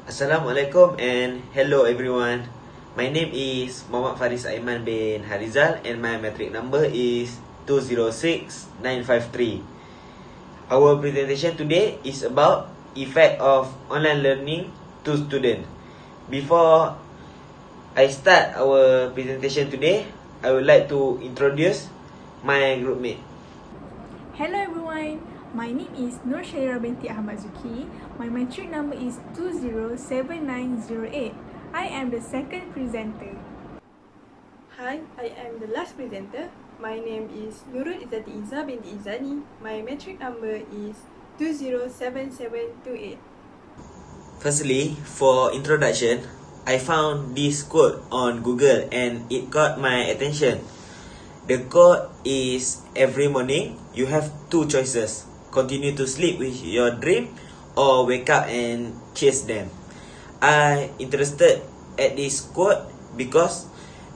Assalamualaikum and hello everyone. My name is Muhammad Faris AIMAN bin HARIZAL and my metric number is 206953. Our presentation today is about effect of online learning to student. Before I start our presentation today, I would like to introduce my groupmate. Hello everyone, my name is Syahirah binti AHMAD ZUKI. My metric number is 207908. I am the second presenter. Hi, I am the last presenter. My name is NURUL IZZATI binti IZANI. My metric number is 207728. Firstly, for introduction, I found this quote on Google and it caught my attention. The quote is, every morning you have two choices: continue to sleep with your dream or wake up and chase them. I interested at this quote because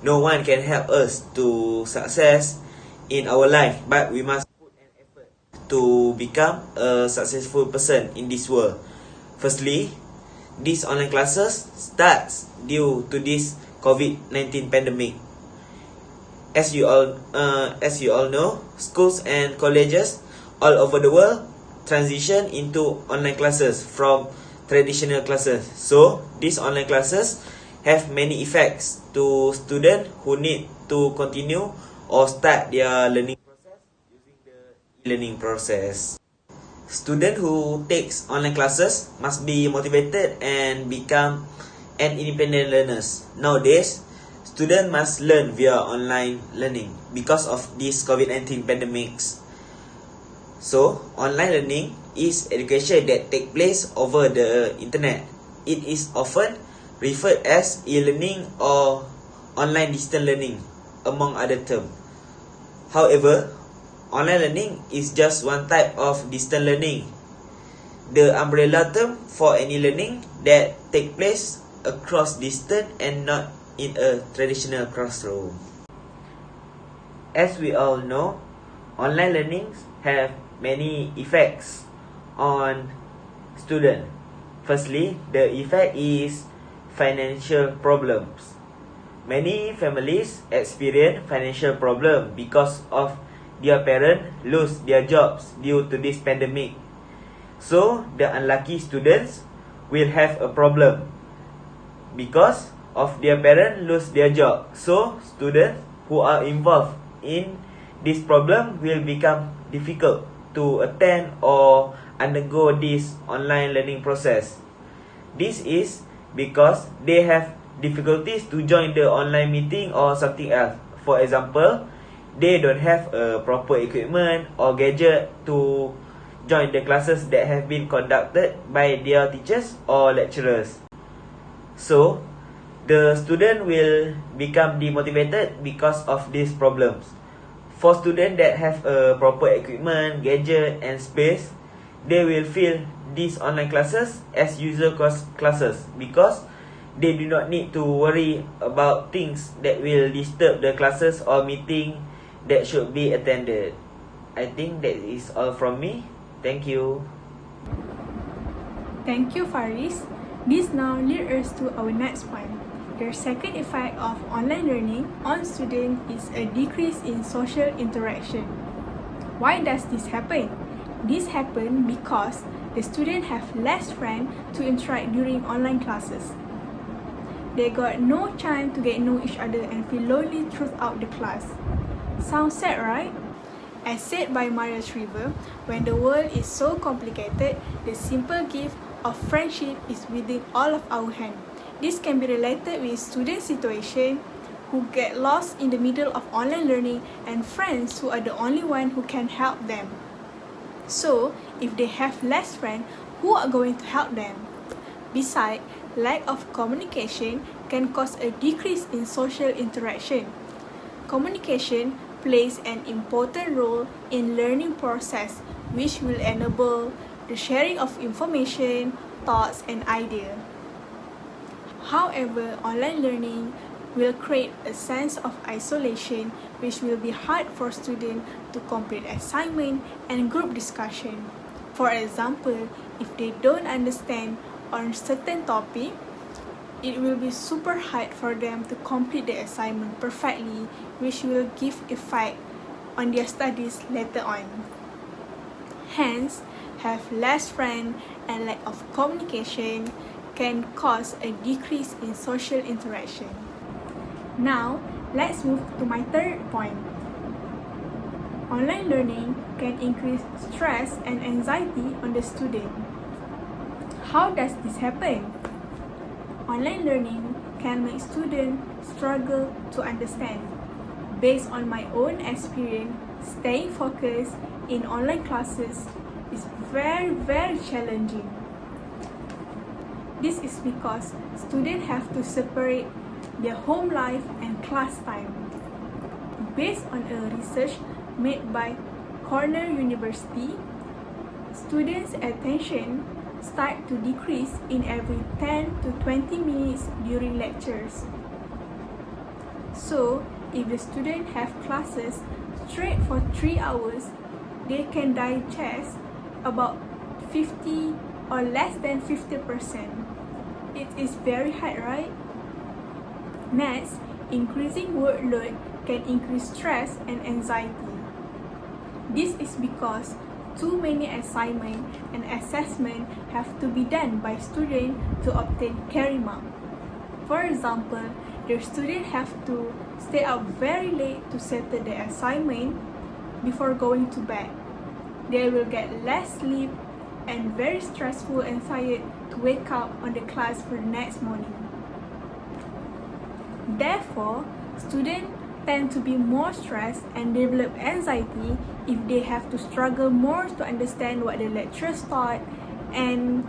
no one can help us to success in our life, but we must put an effort to become a successful person in this world. Firstly, these online classes starts due to this COVID-19 pandemic. As you all know, schools and colleges all over the world transition into online classes from traditional classes. So these online classes have many effects to students who need to continue or start their learning process using the e-learning process. Student who takes online classes must be motivated and become an independent learners. Nowadays, students must learn via online learning because of this COVID-19 pandemics. So, online learning is education that takes place over the internet. It is often referred as e-learning or online distance learning, among other terms. However, online learning is just one type of distance learning, the umbrella term for any learning that takes place across distance and not in a traditional classroom. As we all know, online learnings have many effects on students. Firstly, the effect is financial problems. Many families experience financial problem because of their parents lose their jobs due to this pandemic. So, the unlucky students will have a problem because of their parents lose their job. So, students who are involved in this problem will become difficult to attend or undergo this online learning process. This is because they have difficulties to join the online meeting or something else. For example, they don't have a proper equipment or gadget to join the classes that have been conducted by their teachers or lecturers. So, the student will become demotivated because of these problems. For students that have a proper equipment, gadget and space, they will feel these online classes as usual classes because they do not need to worry about things that will disturb the classes or meeting that should be attended. I think that is all from me. Thank you. Thank you, Faris. This now leads us to our next point. The second effect of online learning on students is a decrease in social interaction. Why does this happen? This happens because the students have less friends to interact during online classes. They got no chance to get to know each other and feel lonely throughout the class. Sounds sad, right? As said by Maria Shriver, when the world is so complicated, the simple gift of friendship is within all of our hands. This can be related with student situation who get lost in the middle of online learning and friends who are the only one who can help them. So, if they have less friends, who are going to help them? Besides, lack of communication can cause a decrease in social interaction. Communication plays an important role in learning process, which will enable the sharing of information, thoughts, and ideas. However, online learning will create a sense of isolation, which will be hard for students to complete assignment and group discussion. For example, if they don't understand on certain topic, it will be super hard for them to complete the assignment perfectly, which will give effect on their studies later on. Hence, have less friends and lack of communication can cause a decrease in social interaction. Now, let's move to my third point. Online learning can increase stress and anxiety on the student. How does this happen? Online learning can make students struggle to understand. Based on my own experience, staying focused in online classes is very challenging. This is because students have to separate their home life and class time. Based on a research made by Cornell University, students' attention start to decrease in every 10 to 20 minutes during lectures. So, if the students have classes straight for 3 hours, they can digest about 50 or less than 50%. It is very hard, right? Next, increasing workload can increase stress and anxiety. This is because too many assignments and assessments have to be done by students to obtain carry mark. For example, the students have to stay up very late to settle the assignment before going to bed. They will get less sleep and very stressful and tired to wake up on the class for the next morning. Therefore, students tend to be more stressed and develop anxiety if they have to struggle more to understand what the lecturers taught and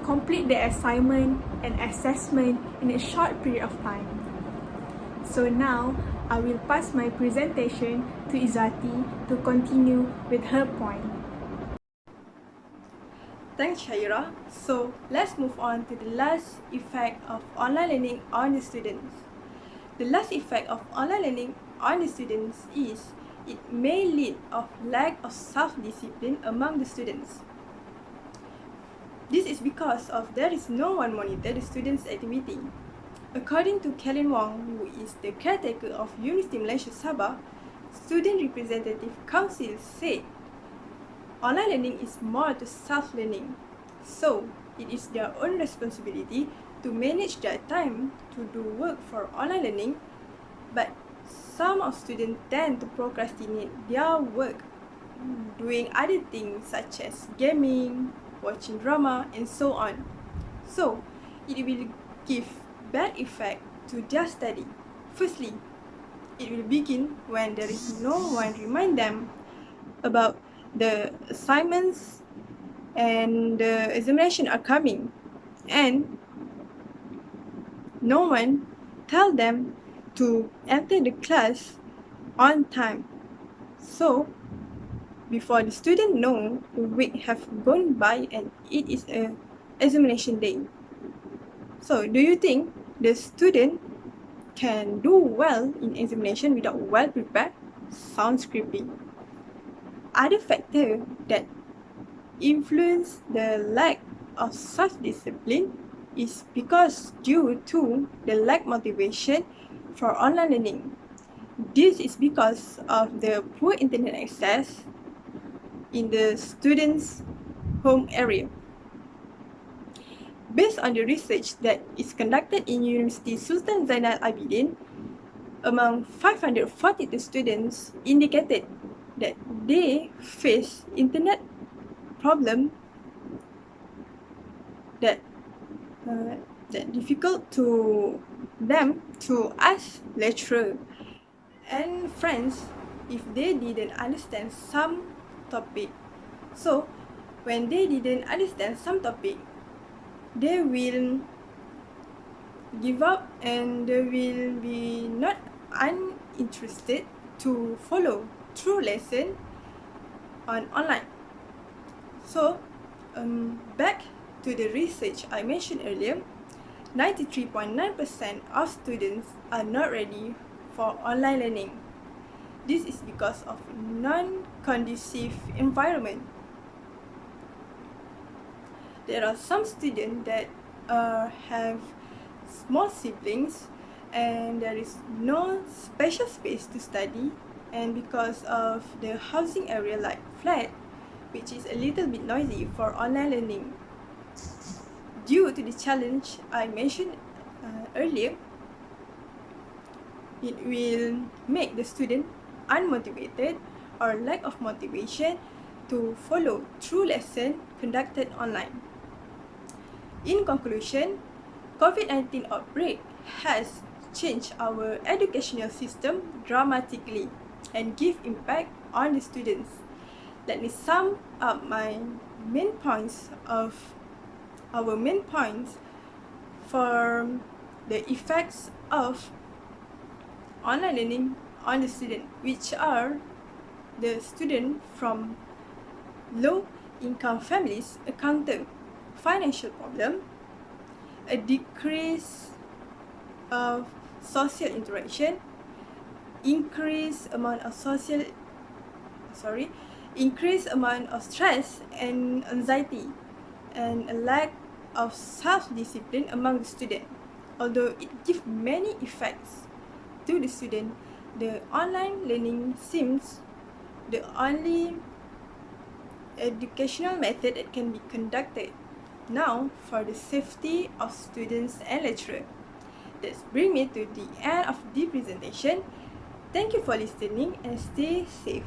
complete the assignment and assessment in a short period of time. So now, I will pass my presentation to Izzati to continue with her point. Thanks, Syahirah. So, let's move on to the last effect of online learning on the students. The last effect of online learning on the students is it may lead of lack of self-discipline among the students. This is because of there is no one monitor the students' activity. According to Kellen Wong, who is the caretaker of University Malaysia Sabah, Student Representative Council said, online learning is more to self-learning, so it is their own responsibility to manage their time to do work for online learning, but some of students tend to procrastinate their work doing other things such as gaming, watching drama, and so on. So, it will give bad effect to their study. Firstly, it will begin when there is no one remind them about the assignments and the examination are coming, and no one tell them to enter the class on time. So, before the student know, the week have gone by and it is a examination day. So, do you think the student can do well in examination without well prepared? Sounds creepy. Other factor that influence the lack of self-discipline is because due to the lack motivation for online learning. This is because of the poor internet access in the students' home area. Based on the research that is conducted in University Sultan Zainal Abidin, among 542 students indicated that they face internet problem that difficult to them to ask lecturer and friends if they didn't understand some topic. So, when they didn't understand some topic, they will give up and they will be not uninterested to follow through lesson on online. So, back to the research I mentioned earlier, 93.9% of students are not ready for online learning. This is because of non-conducive environment. There are some students that have small siblings and there is no special space to study, and because of the housing area like flat, which is a little bit noisy for online learning. Due to the challenge I mentioned earlier, it will make the student unmotivated or lack of motivation to follow through lesson conducted online. In conclusion, COVID-19 outbreak has changed our educational system dramatically and give impact on the students. Let me sum up my main points for the effects of online learning on the student, which are the student from low income families encounter financial problem, a decrease of social interaction, increased amount of stress and anxiety, and a lack of self-discipline among the student. Although it gives many effects to the student, the online learning seems the only educational method that can be conducted now for the safety of students and lecturers. That brings me to the end of the presentation. Thank you for listening and stay safe.